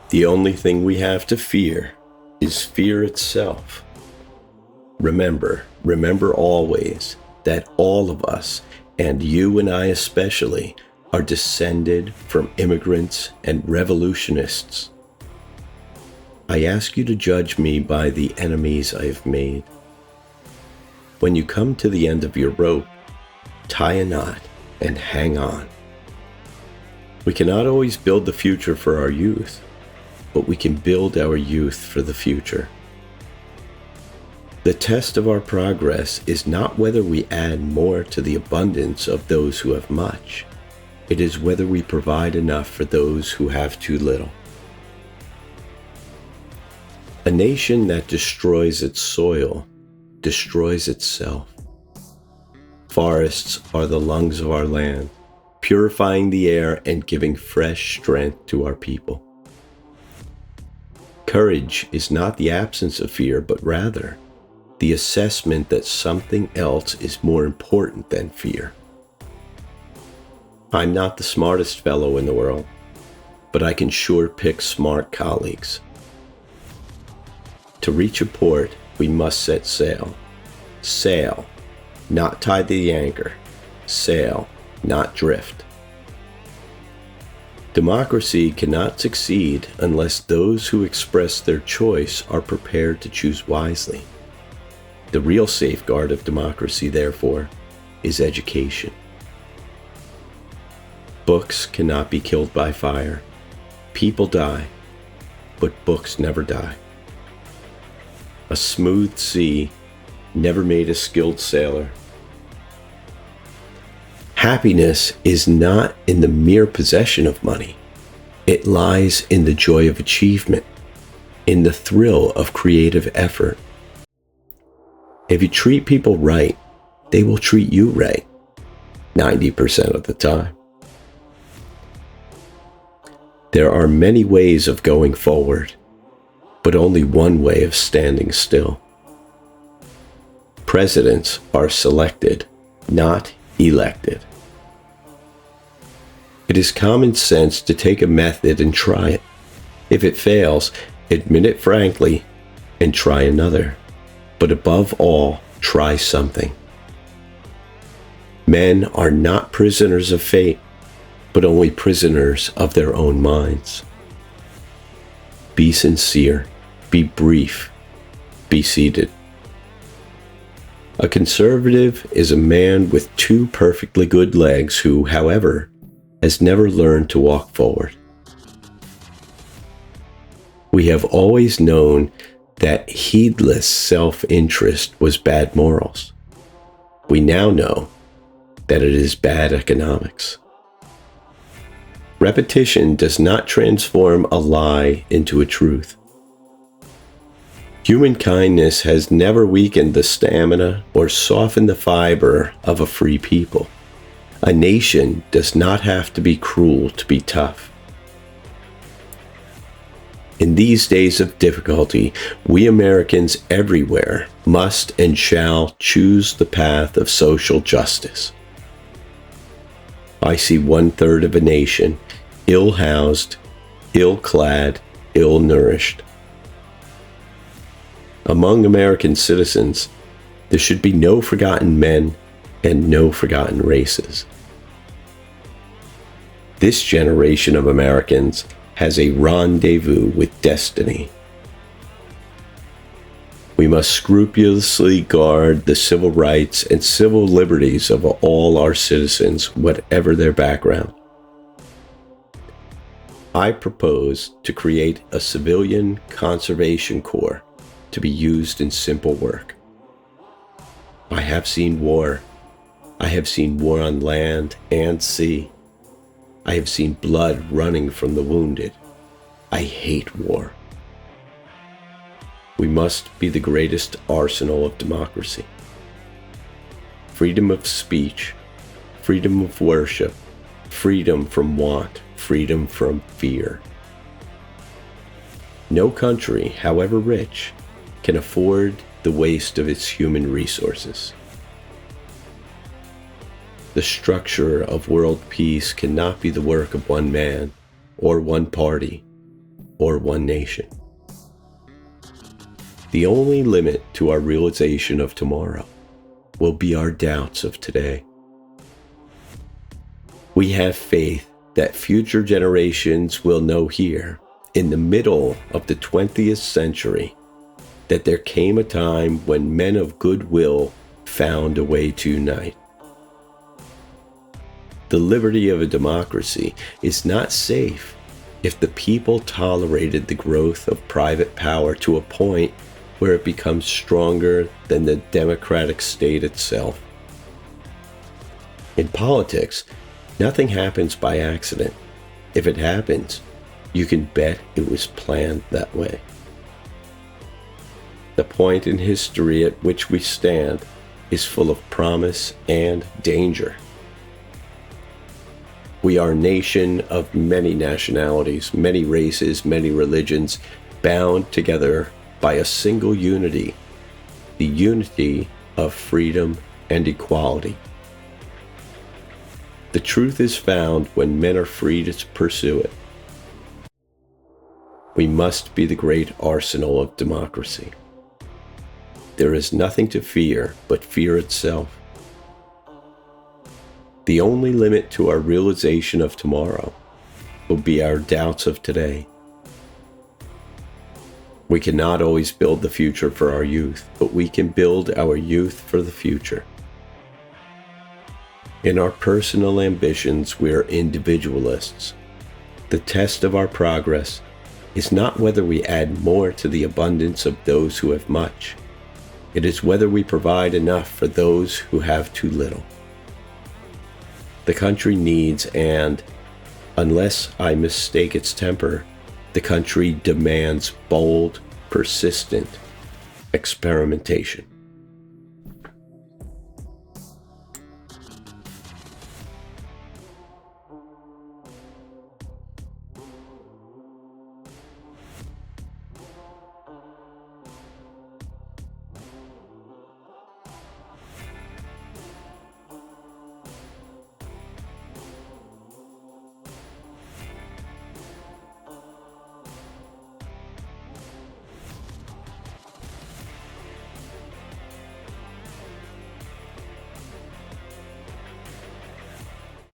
The only thing we have to fear is fear itself. Remember always that all of us, and you and I especially, are descended from immigrants and revolutionists. I ask you to judge me by the enemies I have made. When you come to the end of your rope, tie a knot and hang on. We cannot always build the future for our youth, but we can build our youth for the future. The test of our progress is not whether we add more to the abundance of those who have much. It is whether we provide enough for those who have too little. A nation that destroys its soil destroys itself. Forests are the lungs of our land, purifying the air and giving fresh strength to our people. Courage is not the absence of fear, but rather the assessment that something else is more important than fear. I'm not the smartest fellow in the world, but I can sure pick smart colleagues. To reach a port, we must set sail. Sail, not tie the anchor. Sail, not drift. Democracy cannot succeed unless those who express their choice are prepared to choose wisely. The real safeguard of democracy, therefore, is education. Books cannot be killed by fire. People die, but books never die. A smooth sea never made a skilled sailor. Happiness is not in the mere possession of money. It lies in the joy of achievement, in the thrill of creative effort. If you treat people right, they will treat you right, 90% of the time. There are many ways of going forward, but only one way of standing still. Presidents are selected, not elected. It is common sense to take a method and try it. If it fails, admit it frankly and try another. But above all, try something. Men are not prisoners of fate, but only prisoners of their own minds. Be sincere, be brief, be seated. A conservative is a man with two perfectly good legs who, however, has never learned to walk forward. We have always known that heedless self-interest was bad morals. We now know that it is bad economics. Repetition does not transform a lie into a truth. Human kindness has never weakened the stamina or softened the fiber of a free people. A nation does not have to be cruel to be tough. In these days of difficulty, we Americans everywhere must and shall choose the path of social justice. I see 1/3 of a nation ill-housed, ill-clad, ill-nourished. Among American citizens, there should be no forgotten men and no forgotten races. This generation of Americans has a rendezvous with destiny. We must scrupulously guard the civil rights and civil liberties of all our citizens, whatever their background. I propose to create a civilian conservation corps to be used in simple work. I have seen war. I have seen war on land and sea. I have seen blood running from the wounded. I hate war. We must be the greatest arsenal of democracy. Freedom of speech, freedom of worship, freedom from want, freedom from fear. No country, however rich, can afford the waste of its human resources. The structure of world peace cannot be the work of one man or one party. or one nation. The only limit to our realization of tomorrow will be our doubts of today. We have faith that future generations will know here, in the middle of the 20th century, that there came a time when men of goodwill found a way to unite. The liberty of a democracy is not safe if the people tolerated the growth of private power to a point where it becomes stronger than the democratic state itself. In politics, nothing happens by accident. If it happens, you can bet it was planned that way. The point in history at which we stand is full of promise and danger. We are a nation of many nationalities, many races, many religions, bound together by a single unity, the unity of freedom and equality. The truth is found when men are free to pursue it. We must be the great arsenal of democracy. There is nothing to fear but fear itself. The only limit to our realization of tomorrow will be our doubts of today. We cannot always build the future for our youth, but we can build our youth for the future. In our personal ambitions, we are individualists. The test of our progress is not whether we add more to the abundance of those who have much. It is whether we provide enough for those who have too little. The country needs, and, unless I mistake its temper, the country demands bold, persistent experimentation.